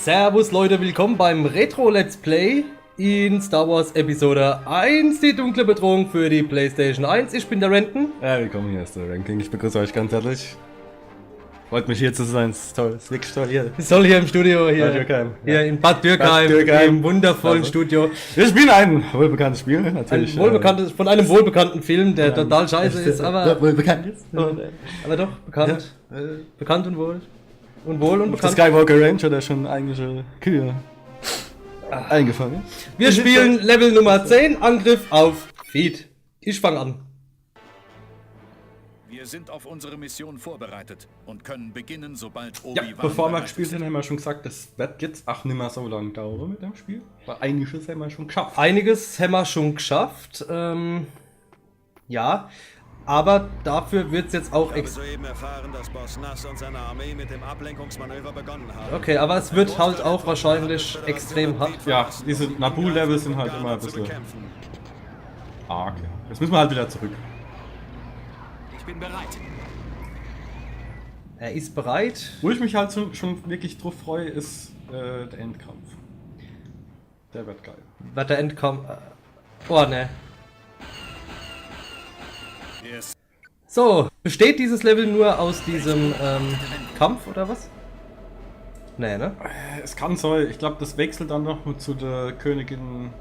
Servus Leute, willkommen beim Retro Let's Play in Star Wars Episode 1, die dunkle Bedrohung für die PlayStation 1. Ich bin der Renton. Ja, willkommen, hier ist der Ranking. Ich begrüße euch ganz herzlich. Freut mich hier zu sein, es ist toll, es ist wirklich toll hier. Ich soll hier im Studio, hier in Bad Dürkheim, im wundervollen Studio. Wir spielen ein wohlbekanntes Spiel, natürlich. Von einem wohlbekannten Film, der total scheiße ist, aber... Wohlbekannt ist? Aber doch, bekannt. Ja. Bekannt und wohl. Und wohl und Der bekannt. Skywalker Ranch hat er schon eigentliche Kühe eingefangen. Wir spielen Level Nummer 10, Angriff auf Feed. Ich fange an. Wir sind auf unsere Mission vorbereitet und können beginnen, sobald Ja, Obi-Wan bevor wir bereit gespielt ist. haben, haben wir schon gesagt, das wird jetzt auch nicht mehr so lange dauern mit dem Spiel. Weil einiges haben wir schon geschafft. Einiges haben wir schon geschafft. Ja, aber dafür wird es jetzt auch Ich habe soeben erfahren, dass Boss Nass und seine Armee mit dem Ablenkungsmanöver begonnen haben. Okay, aber es wird halt auch wahrscheinlich extrem hart. Ja, diese Naboo-Levels sind halt immer ein bisschen arg. Ja. Jetzt müssen wir halt wieder zurück. Ich bin bereit. Er ist bereit. Wo ich mich halt schon wirklich drauf freue, ist der Endkampf. Der wird geil. Wird der Endkampf. Oh ne. Yes. So, besteht dieses Level nur aus diesem Kampf oder was? Nee, ne? Es kann so, ich glaube, das wechselt dann noch zu der Königin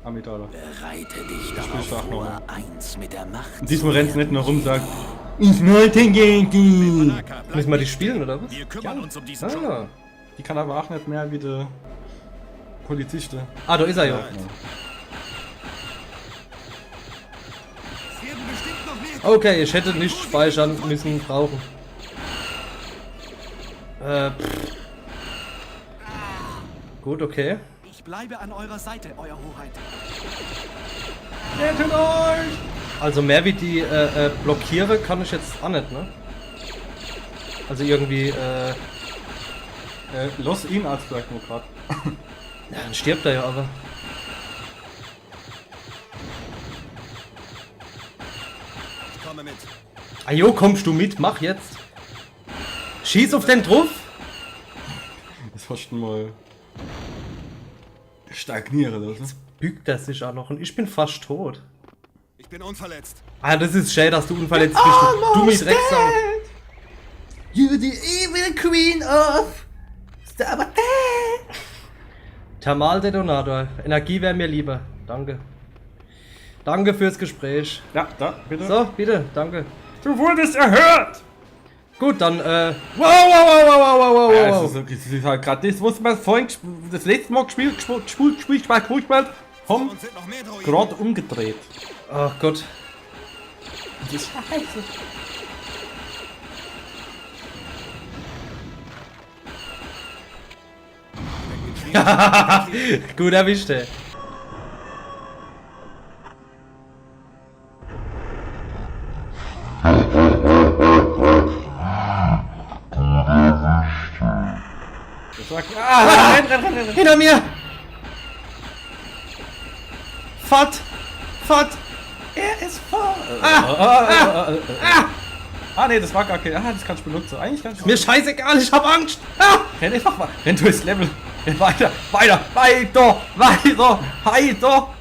Amidala. Bereite dich Spielst du auch darauf noch? vor, eins mit der Macht Und diesmal rennt es nicht nur rum und sagt, ich wollte gegen die. Naka, bleib Müssen wir die nicht spielen stehen. oder was? Wir kümmern uns um diesen Job. Ah. Die kann aber auch nicht mehr wie der Polizist. Ah, da ist er ja. Okay, ich hätte nicht speichern müssen brauchen. Gut, okay. Ich bleibe an eurer Seite, Euer Hoheit. Rettet euch! Also mehr wie die blockiere kann ich jetzt auch nicht, ne? Also irgendwie, Los ihn als Bergdemokrat. ja, dann stirbt er ja aber. Ich komme mit. Ajo, kommst du mit? Mach jetzt. Schieß auf den drauf. Das hast du mal stagnieren lassen. Bügt er sich auch noch und ich bin fast tot. Ich bin unverletzt. Ah, das ist schade, dass du unverletzt bist. Du mich Drecksau. You're the evil queen of Star Wars. Thermaldetonator. Energie wäre mir lieber. Danke. Danke fürs Gespräch. Ja, da, bitte. So, bitte, danke. Du wurdest erhört! Gut, dann, wow. Ja, es ist halt gerade das, was wir vorhin das letzte Mal gespielt haben, Und sind noch mehr Droiden. gerade umgedreht. Ach Gott. Das ist scheiße. Gut erwischt, ey. Renn. Hinter mir! Fahrt! Er ist vor! Ah ne, das war gar kein. Ah, das kannst du benutzen. Eigentlich kannst du. Mir scheißegal, ich hab Angst! Ah! Renn einfach mal. Renn durchs Level. Renn weiter.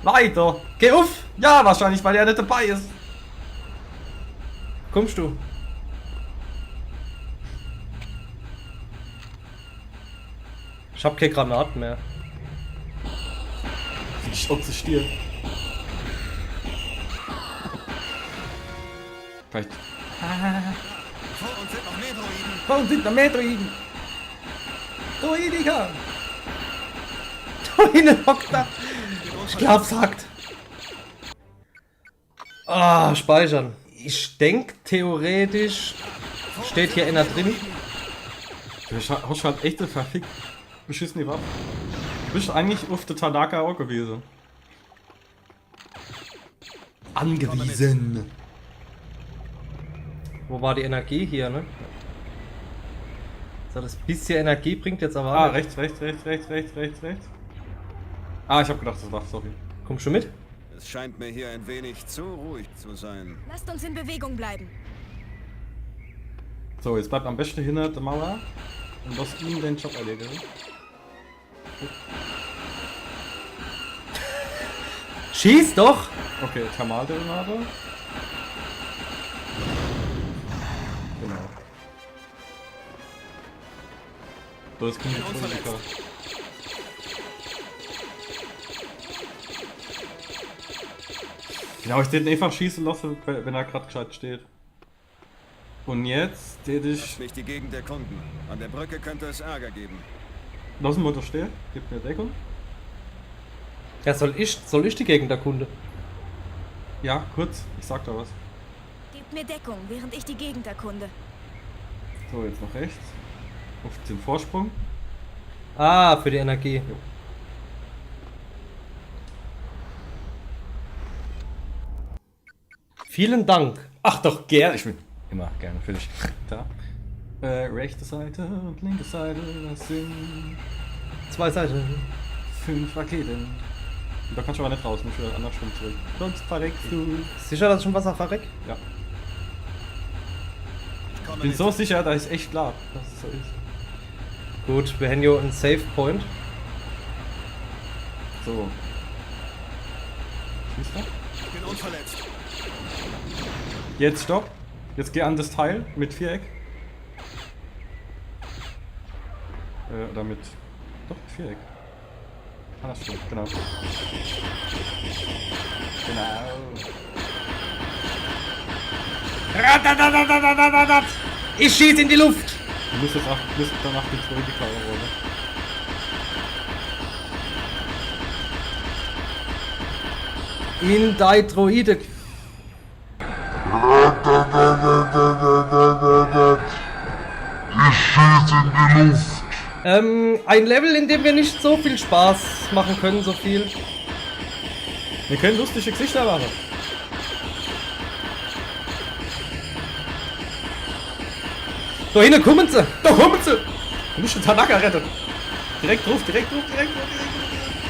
Weiter. Geh auf! Ja, wahrscheinlich, weil er nicht dabei ist. Kommst du? Ich hab keine Granaten mehr. Ich existiere. Vielleicht. Vor uns sind noch mehr Droiden. Warum sind da mehr Droiden? Droidiker! Da hinten hockt er! Ich glaub, sagt. Ah, speichern. Ich denke, theoretisch steht hier einer drin. Du hast halt echt eine verfickt beschissene Waffe. Du bist eigentlich auf der Tanaka auch gewesen. Angewiesen. Wo war die Energie hier, ne? So, das bisschen Energie bringt jetzt aber. Ah, nicht. rechts. Ah, ich hab gedacht, das war, sorry. Kommst du mit? Es scheint mir hier ein wenig zu ruhig zu sein. Lasst uns in Bewegung bleiben. So, jetzt bleibt am besten hinter der Mauer und lass ihn den Job erledigen. Schieß doch! Okay, Thermaldetonade. Genau. So, jetzt kommt die Physiker. Genau, ich den einfach schießen lassen, wenn er gerade gescheit steht. Und jetzt, den ich... Mich die Gegend erkunden. An der Brücke könnte es Ärger geben. Lassen wir da stehen, gib mir Deckung. Ja, soll ich die Gegend erkunden? Ja, kurz, ich sag da was. Gebt mir Deckung, während ich die Gegend erkunde. So, jetzt nach rechts. Auf den Vorsprung. Ah, für die Energie. Vielen Dank. Ach doch, gern. Ich bin immer gerne für dich. Da. Rechte Seite und linke Seite, das sind 2 Seiten. 5 Raketen. Da kannst du aber nicht raus, musst wieder andersrum zurück. Sonst verreckst du. Sicher, dass ich schon Wasser verreck? Ja. Ich komme Bin mit. so sicher, da ist echt klar, dass es so ist. Gut, wir haben hier einen Save Point. So. Schießt er? Ich bin unverletzt. Jetzt stopp. Jetzt geh an das Teil mit Viereck. Oder mit. Doch, mit Viereck. Andersrum, genau. Genau. Ich schieße in die Luft! Du musst jetzt auch danach die Troika rollen. In die Droide. Ein Level, in dem wir nicht so viel Spaß machen können, so viel. Wir können lustige Gesichter machen. Da hinten kommen sie! Da kommen sie! Du musst den Tanaka retten. Direkt drauf, direkt drauf, direkt drauf, direkt drauf.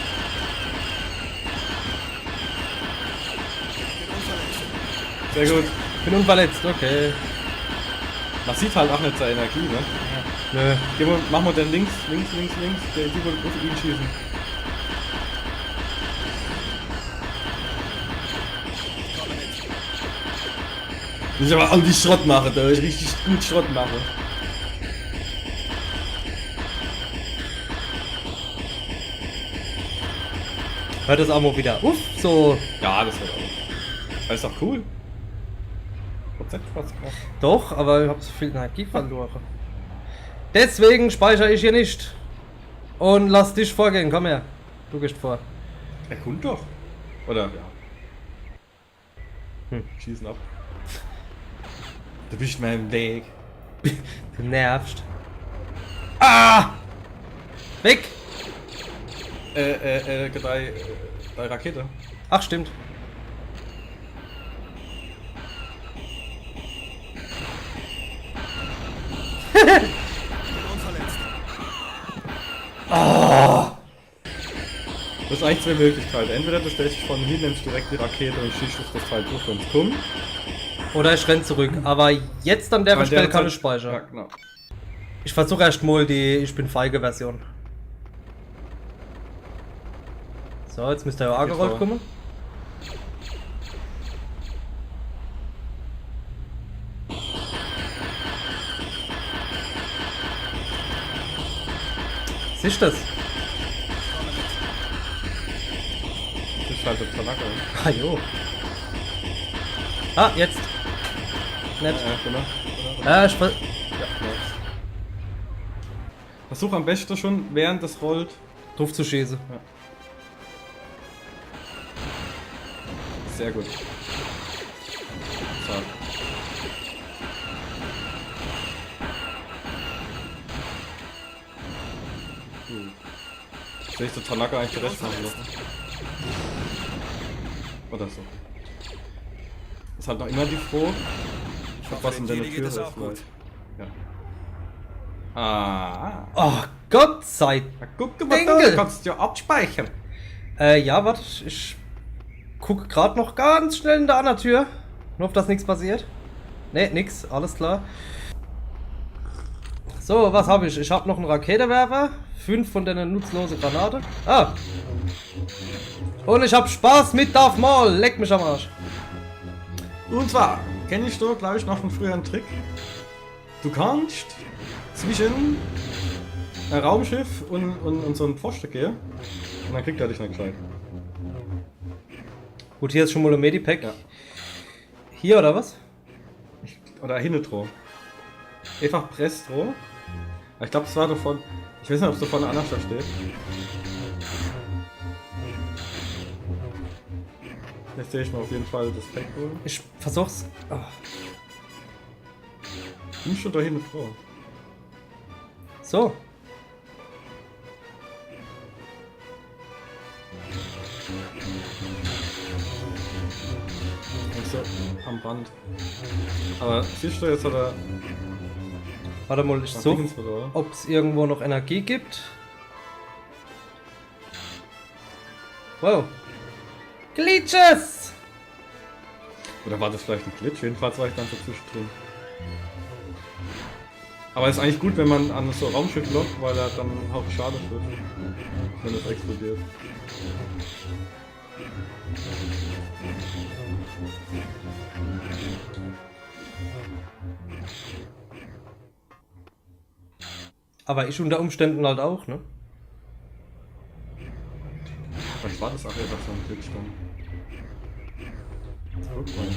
Sehr gut. Bin unverletzt, okay. Man sieht halt auch nicht seine Energie, ne? Nö. Gehen wir, machen wir den links. Der die wollte auf ihn schießen. Muss ich aber all die Schrott machen, da ich richtig gut Schrott mache. Hört das Ammo wieder. Uff, so. Ja, das wird auch. Das ist doch cool. Prozent Spaß gemacht. Doch, aber ich habe so viel Energie verloren. Deswegen speichere ich hier nicht. Und lass dich vorgehen, komm her. Du gehst vor. Er kommt doch. Oder? Ja. Schießen ab. Du bist mir im Weg. Du nervst. Ah! Weg! Drei Rakete. Ach, stimmt. Ich bin unverletzt. Das sind eigentlich zwei Möglichkeiten. Entweder du stellst dich von hier, nimmst direkt die Rakete und schießt auf das Teil durch, wenn es kommt. Oder ich renn zurück. Aber jetzt an der Aber Stelle kann Zeit- ich speichern. Ja, genau. Ich versuche erst mal die Ich bin feige Version. So, jetzt müsste er ja angerollt vor. kommen. Siehst du das? Das ist halt der Tanaka. Ah, jo. Ah, jetzt. Nett. Genau. Ja, ich ver Ja, genau. Versuch am besten schon, während das rollt. drauf zu schießen. Sehr gut. So. Soll ich den Tanaka eigentlich direkt machen lassen? Oder so. Ist halt noch immer die Froh. Ich hab was in deiner Jedi Tür geht es ist auch gut. vielleicht. Ja. Ah. Oh, Gott sei Na, guck mal, Dinkel. du kannst ja abspeichern. Ja, warte, ich gucke gerade noch ganz schnell in der anderen Tür. Nur, ob das nichts passiert. Ne, nix, alles klar. So, was habe ich? Ich habe noch einen Raketenwerfer. 5 von den nutzlosen Granaten. Ah! Und ich habe Spaß mit Darth Maul. Leck mich am Arsch. Und zwar kenne ich da, glaube ich, noch einen früheren Trick. Du kannst zwischen ein Raumschiff und so einen Pfosten gehen und dann kriegt er dich nicht gescheit. Gut, hier ist schon mal ein Medipack. Ja. Hier oder was? Oder Hinetro. Einfach Prestro. Ich glaube, es war davon. Ich weiß nicht, ob es davon an der Stelle steht. Jetzt sehe ich mal auf jeden Fall das Pack holen. Ich versuch's. Oh. Nimm schon da Hinetro. So. So, am Band. Aber siehst du, jetzt hat er. Warte mal, ich suche, Dingens verloren. ob es irgendwo noch Energie gibt. Wow. Glitches! Oder war das vielleicht ein Glitch? Jedenfalls war ich dann so zwischendrin. Aber es ist eigentlich gut, wenn man an so Raumschiff lockt, weil er dann auch schade wird, wenn es explodiert. Aber ich unter Umständen halt auch, ne? Vielleicht war das auch einfach so ein Glitch dann. Guck mal.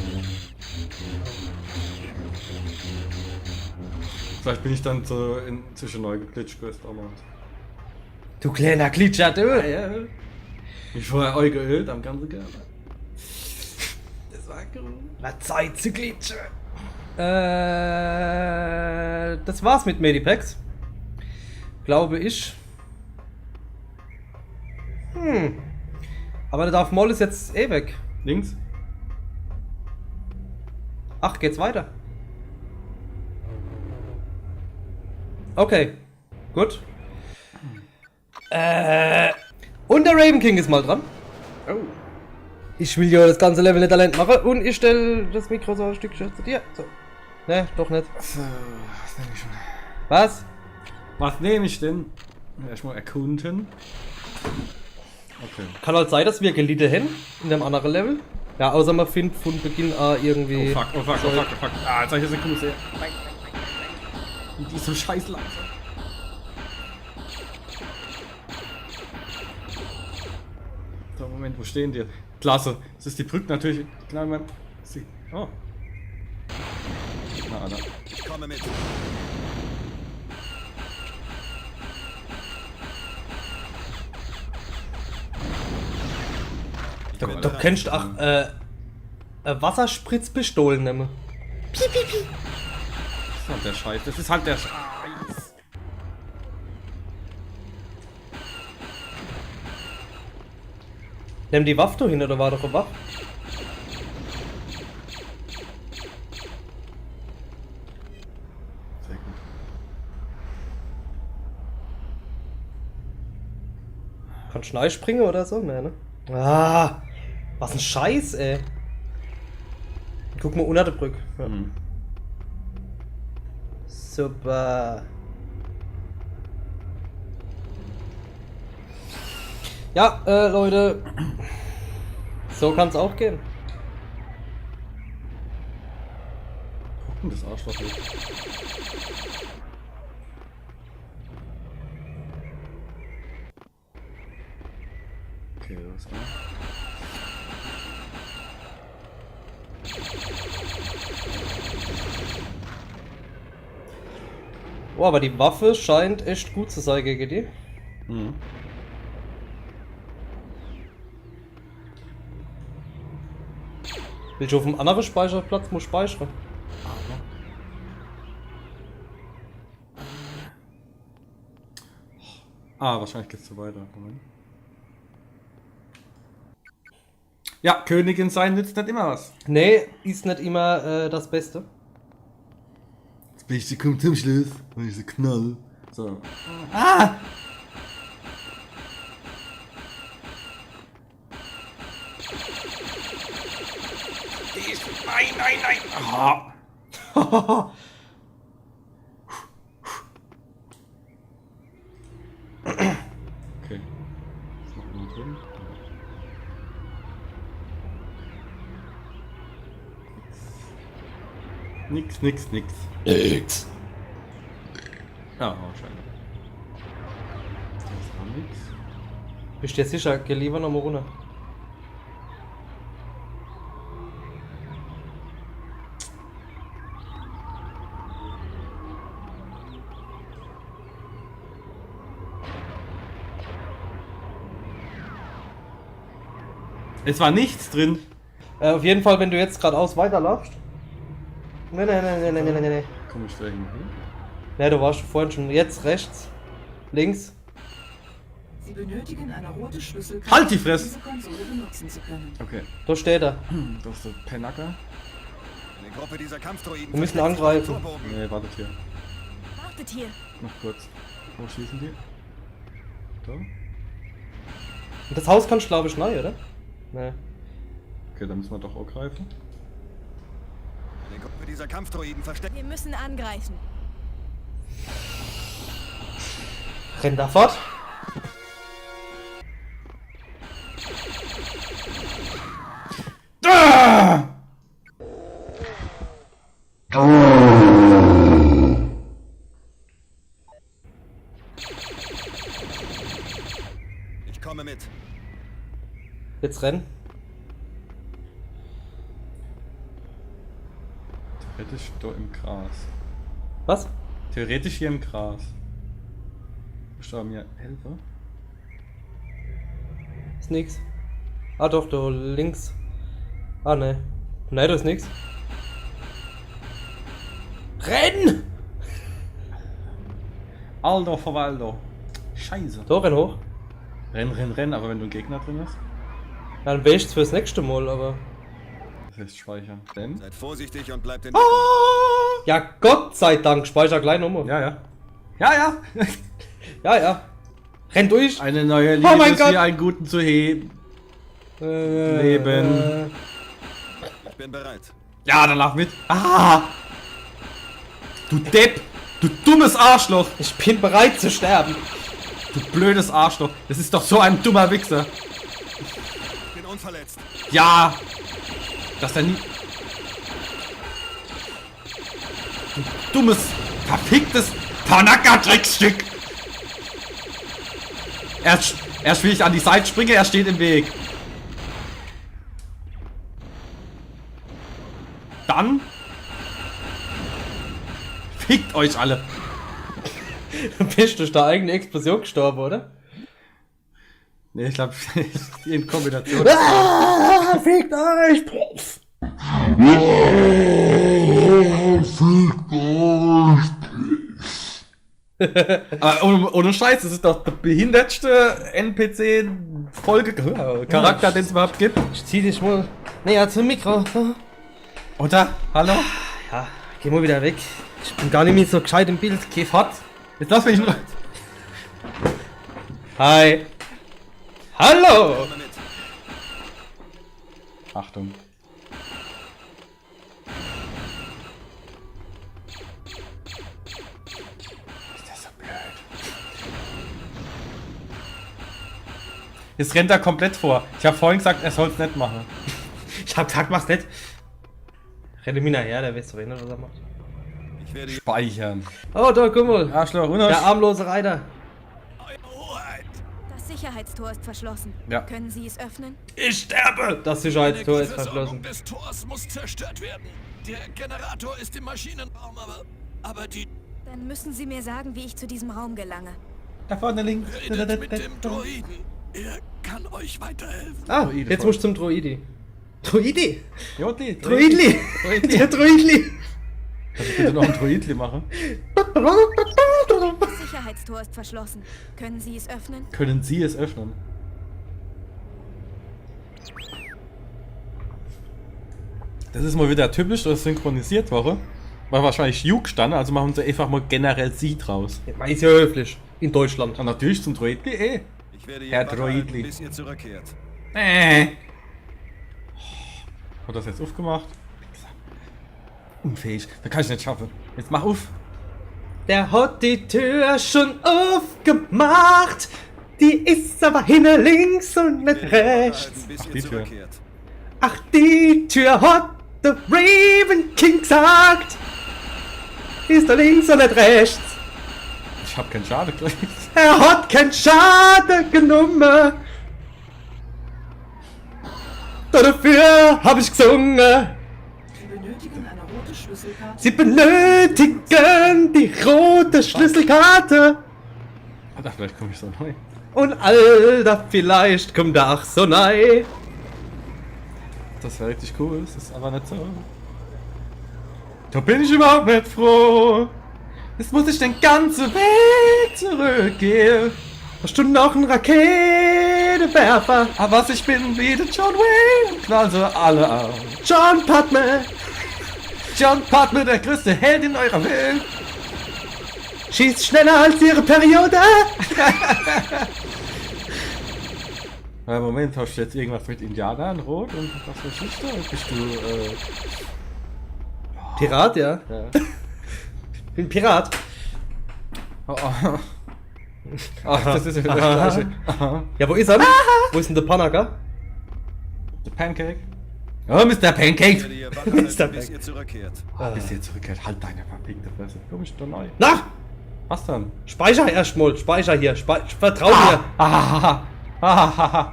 Vielleicht bin ich dann so inzwischen neu geglitscht gewesen damals. Du kleiner Glitscher, du! Ja. Ich vorher euch geölt am ganzen Körper. Das war cool. Na, Zeit zu glitschen! Das war's mit Medipacks. Glaube ich. Aber der Darth Maul ist jetzt eh weg. Links? Ach, geht's weiter? Okay, gut. Und der Raven King ist mal dran. Oh. Ich will ja das ganze Level nicht allein machen und ich stelle das Mikro so ein Stückchen zu dir. So. Ne, doch nicht. So, was nehme ich schon? Was? Was nehme ich denn? Erstmal erkunden. Okay. Kann halt sein, dass wir gelitten haben in dem anderen Level. Ja, außer man findet von Beginn an irgendwie. Oh fuck, oh fuck, oh fuck, oh fuck. Ah, jetzt habe ich das Sekunde sehr. Nein. Die ist so scheiß langsam. So, Moment, wo stehen die? Klasse. Das ist die Brücke natürlich. Genau, Moment. Oh. Na, Alter. Ich komme mit. Du kennst auch Wasserspritzpistolen nehmen. Das ist halt der Scheiß. Das ist halt der Scheiß. Nimm die Waffe da hin oder war doch eine Waffe? Sehr gut. Kannst du springen oder so? Nee, ne? Ah, was ein Scheiß, ey. Guck mal unter der Brücke. Ja. Mhm. Super. Ja, Leute. So kann's auch gehen. Gucken, das Arschloch nicht. Okay, das war. Oh, aber die Waffe scheint echt gut zu sein gegen die. Mhm. Will ich auf einem anderen Speicherplatz muss speichern? Ah, wahrscheinlich geht's so weiter. Moment. Ja, Königin sein nützt nicht immer was. Nee, ist nicht immer das Beste. Das Beste kommt zum Schluss, wenn ich so knall. So. Ah! Nein, nein, nein! Ah. jemand drin? Nix. Nix. Ja, wahrscheinlich. Das war nix. Bist du dir sicher? Geh lieber noch mal runter. Es war nichts drin. Auf jeden Fall, wenn du jetzt geradeaus weiterlaufst. Nee. Komm ich da hin? Ne, du warst vorhin schon. Jetzt rechts. Links. Sie benötigen eine rote Schlüsselkarte, Halt die Fresse! um diese Konsole benutzen zu können. Okay. Da steht er. Das ist der Penacker. Eine Gruppe dieser Kampfdroiden. Wir müssen versteckt sich angreifen. im Torbogen. Nee, wartet hier. Wartet hier. Noch kurz. Wo schießen die? Da? Und das Haus kannst du, glaube ich, neu, oder? Ne. Okay, dann müssen wir doch auch greifen. Eine Gruppe dieser Kampfdroiden versteckt. Wir müssen angreifen. Renn da fort. Ich komme mit. Jetzt renn. Theoretisch da im Gras. Was? Theoretisch hier im Gras. Bist du mir helfen? Ist nix. Ah doch, da links. Ah ne. Ne, da ist nix. Renn! Aldo Verwaldo. Scheiße. Da, renn hoch. Renn, aber wenn du einen Gegner drin hast, Ja, dann wählst fürs nächste Mal, aber. das heißt speichern. Denn? Seid vorsichtig und bleibt in Ja, Gott sei Dank, speicher gleich nochmal. Ja. Ja. Renn durch. Eine neue Liebe Oh mein ist Gott. wie einen guten zu heben. Leben. Ich bin bereit. Ja, dann lauf mit. Ah! Du Depp! Du dummes Arschloch! Ich bin bereit zu sterben. Du blödes Arschloch! Das ist doch so ein dummer Wichser! Ich bin unverletzt. Ja! Dass er nie... Du dummes, verficktes Tanaka-Dreckstück! Erst will ich an die Seite springe, er steht im Weg. Dann... Fickt euch alle! Bist durch deine eigene Explosion gestorben, oder? Ne, ich glaube, in Kombination. Ah, fickt euch! Ohne Scheiß, das ist doch der behindertste NPC-Folge-Charakter, den es überhaupt gibt. Ich zieh dich mal näher zum Mikro. Oder? Hallo? Ja, geh mal wieder weg. Ich bin gar nicht mehr so gescheit im Bild. Geh fort. Jetzt lass mich nur. Hi. Hallo. Komme mit. Achtung. Ist das so blöd? Jetzt rennt er komplett vor. Ich habe vorhin gesagt, er soll es nicht machen. Ich hab gesagt, mach's nicht. Renne mir nachher, der weiß doch nicht, was er macht. Ich werde Speichern. Oh, da, guck mal. Arschloch, runter. Der armlose Reiter. Das Sicherheitstor ist verschlossen. Ja. Können Sie es öffnen? Ich sterbe. Das Sicherheitstor ist verschlossen. des Tors muss zerstört werden. Der Generator ist im Maschinenraum, aber die Dann müssen Sie mir sagen, wie ich zu diesem Raum gelange. Da vorne links. redet mit dem Droiden. Er kann euch weiterhelfen. Ah, Droide jetzt voll. musst du zum Droidi. Droidi? Jodli, Droidli. Droidli. Der Droidli. Kannst du bitte noch ein Droidli machen? Das Sicherheitstor ist verschlossen. Können Sie es öffnen? Können Sie es öffnen? Das ist mal wieder typisch, dass synchronisiert Woche. War wahrscheinlich Juk stand, also machen sie einfach mal generell Sie draus. Man ist ja höflich. In Deutschland. Und natürlich zum Droidli Ich werde Herr hier wachhalten, Droidli. bis ihr zurückkehrt. Hat das jetzt aufgemacht? Unfähig. Da kann ich nicht schaffen. Jetzt mach auf. Der hat die Tür schon aufgemacht. Die ist aber hinten links und nicht rechts. Bis die ihr Tür. zurückkehrt. Ach, die Tür hat der Raven King gesagt. Ist da links und nicht rechts. Ich hab keinen Schaden gekriegt. Er hat keinen Schaden genommen. Dafür hab ich gesungen. Sie benötigen eine rote Schlüsselkarte. Sie benötigen die rote Schlüsselkarte. Alter, vielleicht komme ich so neu. Und Alter, vielleicht kommt er auch so nei. Das wäre richtig cool, das ist aber nicht so. Da bin ich überhaupt nicht froh. Jetzt muss ich den ganzen Weg zurückgehen. Hast du noch einen Raketenwerfer? Aber was ich bin wie der John Wayne und knall sie alle auf. John Padme John Padme, der größte Held in eurer Welt. schießt schneller als ihre Periode. Moment, hast du jetzt irgendwas mit Indianern, Rot und was für Geschichte? Bist du, Pirat, ja. ja. Bin Pirat. Oh, oh. Ach, das ist ja wieder das Gleiche. Aha. Ja, wo ist er? Wo ist denn der Panaka? Der Pancake. Oh, Mr. Pancake. Werde ihr wach Mr. halten, bis Pancake. ihr zurückkehrt. Bis ihr zurückkehrt, halt deine verpinkte Fresse. Komm ich doch neu. Na, Was dann? Speicher erstmal. Speicher hier. Vertrau mir. Ah, ah,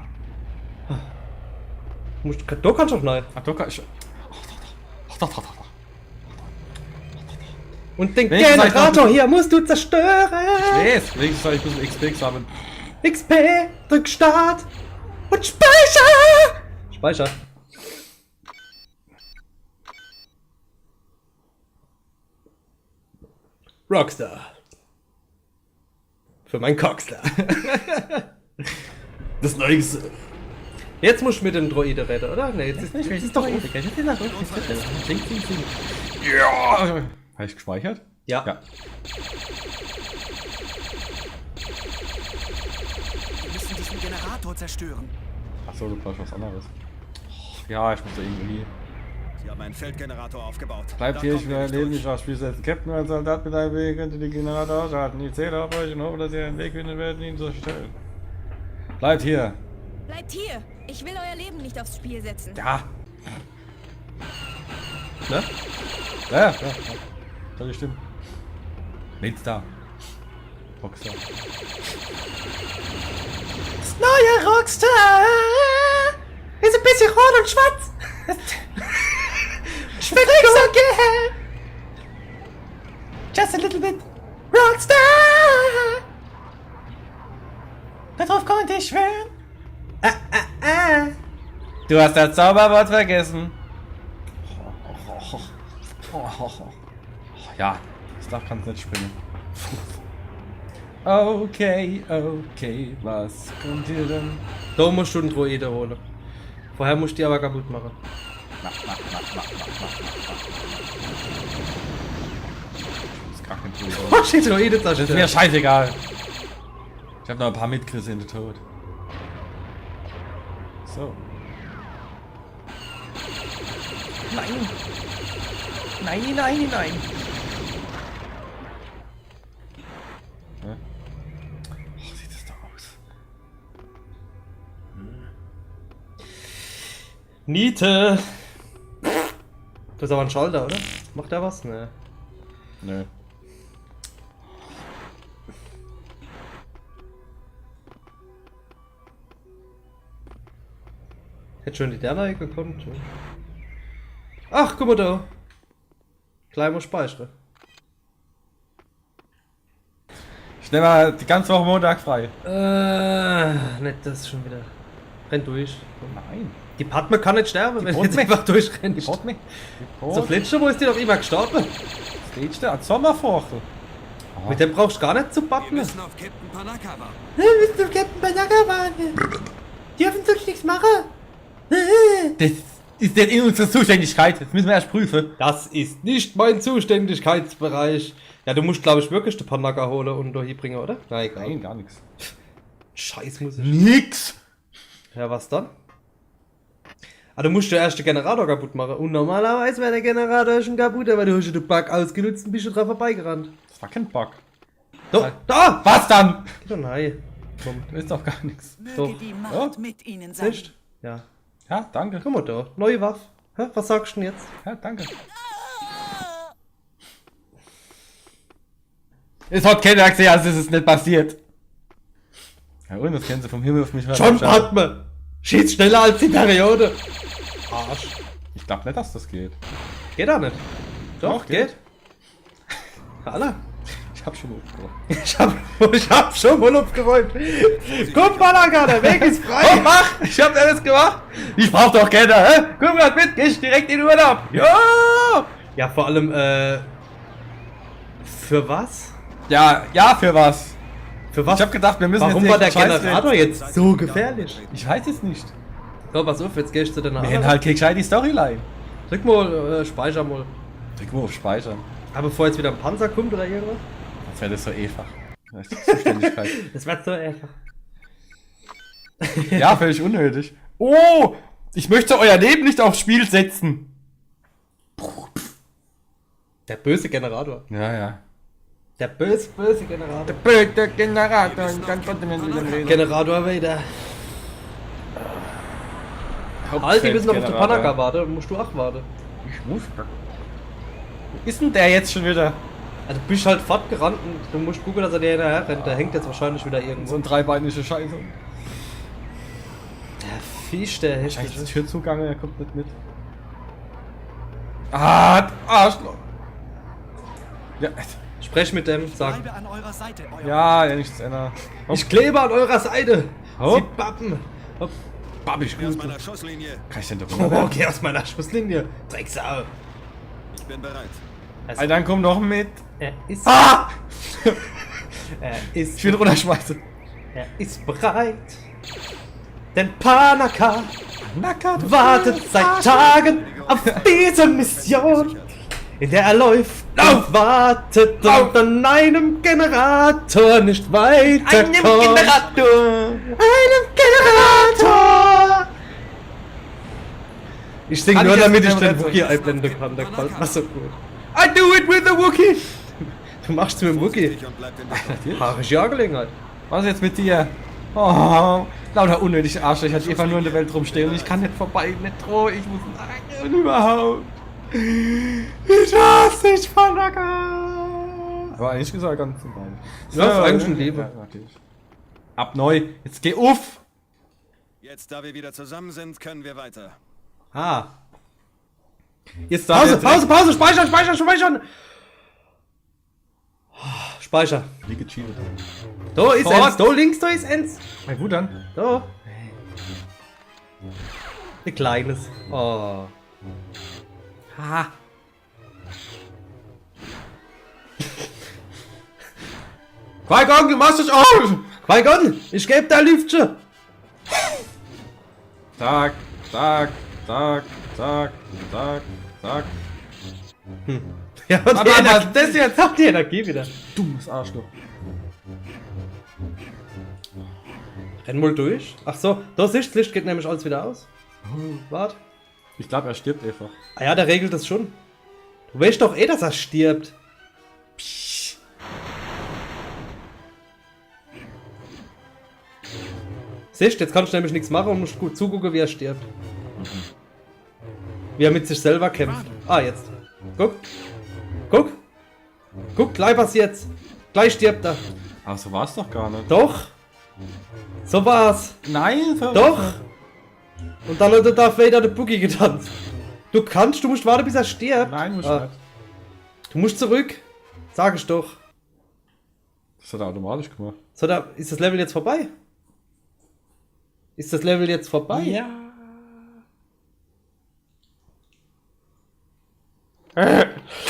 Du kannst doch nein. Ach, du kannst. Und den Wenigstens Generator hier musst du zerstören. Yes, wenigstens soll ich ein bisschen XP sammeln. XP, drück Start und Speicher. Speicher. Rockstar. Für mein Cockstar. Das neue. Jetzt musst du mit dem Droide reden, oder? Ne, jetzt ist nicht. Das ist doch okay. Ja! Habe ich gespeichert? Ja. Wir müssen diesen Generator zerstören. Achso, du brauchst was anderes. Ja, ich muss da irgendwie. Sie haben einen Feldgenerator aufgebaut. Bleibt Da hier, ich kommen will wir ein nicht Leben durch. nicht ausspielen. Captain als Soldat mit einem Weg könnte die Generator ausschalten. Ich zähle auf euch und hoffe, dass ihr einen Weg finden werdet, ihn zu stellen. Bleibt hier. Bleibt hier. Ich will euer Leben nicht aufs Spiel setzen. Ja. Ne? Ja. Soll ich stimmen? Wenn's da. Rockstar. Das neue Rockstar ist ein bisschen rot und schwarz. Schmeckt so gern. Just a little bit. Rockstar. Darauf konnte ich schwören. Du hast das Zauberwort vergessen. Ja, das Dach kannst nicht springen. Okay, was kommt ihr denn? Da musst du einen Droide holen. Vorher musst du die aber kaputt machen. Das ist gar kein Problem. Oh, die Droide Das ist mir zerstört. scheißegal. Ich hab noch ein paar Mitgrisse in der Tod. So. Nein. Nein. Oh, sieht das doch aus. Niete. Das ist aber ein Schalter, oder? Macht der was? Ne. Nö. Hätte schon die Derne gekonnt. Ach, guck mal da. Kleiner Speicher. Ich nehme mal die ganze Woche Montag frei. Nicht das schon wieder. Renn durch. Nein. Die Padme kann nicht sterben, wenn braucht jetzt mich. einfach durchrennt. Brot mich. So Flitscher, wo ist die doch immer gestorben? Steht der als Sommervogel. Mit dem brauchst du gar nicht zu Wir backen. müssen auf Captain Panaka warten. Bist du Captain Banaka warten? Dürfen sonst nichts machen? Das ist nicht in unserer Zuständigkeit. Das müssen wir erst prüfen. Das ist nicht mein Zuständigkeitsbereich. Ja, du musst, glaube ich, wirklich den Panaka holen und da hinbringen, oder? Nein, egal. Nein, gar nichts. Scheiß muss ich. Nix. Ja, was dann? Ah, du musst ja erst den Generator kaputt machen. Und normalerweise wäre der Generator schon kaputt, aber du hast ja den Bug ausgenutzt und bist schon dran vorbeigerannt. Das war kein Bug. Da! Was dann? Geh doch nein. Moment. Da ist doch gar nichts. Doch. Die Macht Oh. mit ihnen sein. Echt? Ja. Ja, danke. Guck mal da. Neue Waffe. Hä? Was sagst du denn jetzt? Ja, danke. Es hat keiner gesehen, also es ist nicht passiert. Ja, und das kennen sie vom Himmel auf mich. John Padme! Schießt schneller als die Periode! Arsch. Ich glaube nicht, dass das geht. Geht auch nicht. Doch, Doch, geht. geht. Alla. Ich hab schon mal aufgeräumt. Ich hab schon wohl aufgeräumt. Komm, Malaga, der Weg ist frei. Oh, mach! Ich hab alles gemacht! Ich brauch doch keiner, hä? Komm grad mit, geh ich direkt in den Urlaub! Ja! Ja, vor allem, für was? Ja, für was? Für was? Ich hab gedacht, wir müssen Warum jetzt war der echt Scheiß Generator reden. jetzt so gefährlich? Ich weiß es nicht. So, pass auf, jetzt gehst du dann Wir hätten halt keine gescheite Storyline. Drück mal, speicher mal. Drück mal auf Speichern. Aber bevor jetzt wieder ein Panzer kommt oder irgendwas? Das wäre das so einfach. Das ist die Zuständigkeit. Das wird so einfach. Ja, völlig unnötig. Oh! Ich möchte euer Leben nicht aufs Spiel setzen. Der böse Generator. Ja. Der böse Generator. Böse Generator. Dann konnte man wieder reden. Generator wieder. Halt, die müssen noch auf den Panaka warten. Musst du auch warten. Ich muss. Wo ist denn der jetzt schon wieder? Also du bist halt fortgerannt und du musst gucken, dass er dir hinterher rennt. Der hängt jetzt wahrscheinlich wieder irgendwo. So ein dreibeinige Scheiße. Der Fisch, der Scheiße, heftig ist ist. Türzugang, er kommt nicht mit. Ah, Arschloch. Ja, Sprech mit dem, sag. Bleibe an eurer Seite, euer ja, nichts ändern. Ich klebe an eurer Seite. Hopp. Sie bappen. Hopp. Babisch Aus gut. meiner Schusslinie. Kann ich denn doch Oh, geh aus meiner Schusslinie. Drecksau. Ich bin bereit. Alter, dann komm noch mit. Er ist. Ah! Er ist. Ich will runterschmeißen. Er ist bereit. Denn Panaka Nackert. wartet seit Tagen auf diese Mission, in der er läuft und wartet und an einem Generator nicht weiterkommt. Einem Generator! Ich singe Kann nur, ich jetzt damit mit ich dem den Rätsel? Wookie einblenden kann. Der gefällt mir so gut. I do it with the Wookie. Du machst mit dem Wookie. Vorsichtig und bleibt in Deckung. Haarisch Jahrgelegenheit. Was ist jetzt mit dir? Oh, lauter unnötige Arschlöcher, die einfach nur in der Welt rumstehen und ich kann nicht vorbei, Metro, ich muss und überhaupt. Ich hasse dich, Panaka. Aber eigentlich gesagt ganz normal. Ja, ist eigentlich ein Liebe. Ja, natürlich. Ab neu, jetzt geh auf. Jetzt, da wir wieder zusammen sind, können wir weiter. Ah. Jetzt Pause, speichern. Speicher. Liege chill. Da ist Fort. eins, da links, da ist eins. Na gut dann. Da. Ein kleines. Oh. Ha. Qui-Gon, du machst dich auf! Qui-Gon, ich geb dir Lüftchen. Zack. Ja, und Aber was ist das jetzt? Hab die Energie wieder. Dummes Arschloch. Renn mal durch. Ach so, da siehst du, das Licht geht nämlich alles wieder aus. Warte. Ich glaube, er stirbt einfach. Ah ja, der regelt das schon. Du weißt doch eh, dass er stirbt. Siehst, jetzt kannst du nämlich nichts machen und musst gut zugucken, wie er stirbt. Wie er mit sich selber kämpft. Ah, jetzt. Guck, gleich passiert's. Gleich stirbt er. Aber so war es doch gar nicht. Doch. So war's. Nein, so Doch. Und dann hat der Darth Vader den Boogie getanzt. Du musst warten, bis er stirbt. Nein, muss Ah. nicht. Du musst zurück. Sag ich doch. Das hat er automatisch gemacht. So, ist das Level jetzt vorbei? Ist das Level jetzt vorbei? Ja.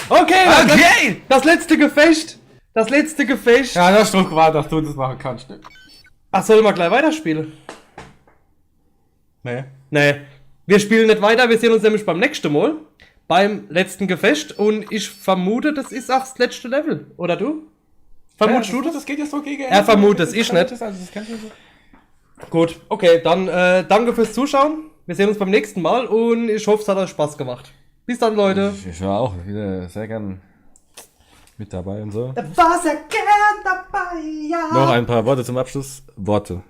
Okay, das letzte Gefecht. Das letzte Gefecht. Ja, das Druck war, dass du das machen kannst. Ach, sollen wir gleich weiterspielen? Nee. Nee. Wir spielen nicht weiter, wir sehen uns nämlich beim nächsten Mal. Beim letzten Gefecht. Und ich vermute, das ist auch das letzte Level. Oder du? Vermutest du das? Das geht ja so gegen Er vermutet es, ich nicht. Also, das kannst du so. Gut, okay, dann danke fürs Zuschauen. Wir sehen uns beim nächsten Mal und ich hoffe, es hat euch Spaß gemacht. Bis dann, Leute. Ich war auch wieder sehr gern mit dabei und so. Da war sehr gern dabei, ja. Noch ein paar Worte zum Abschluss. Worte.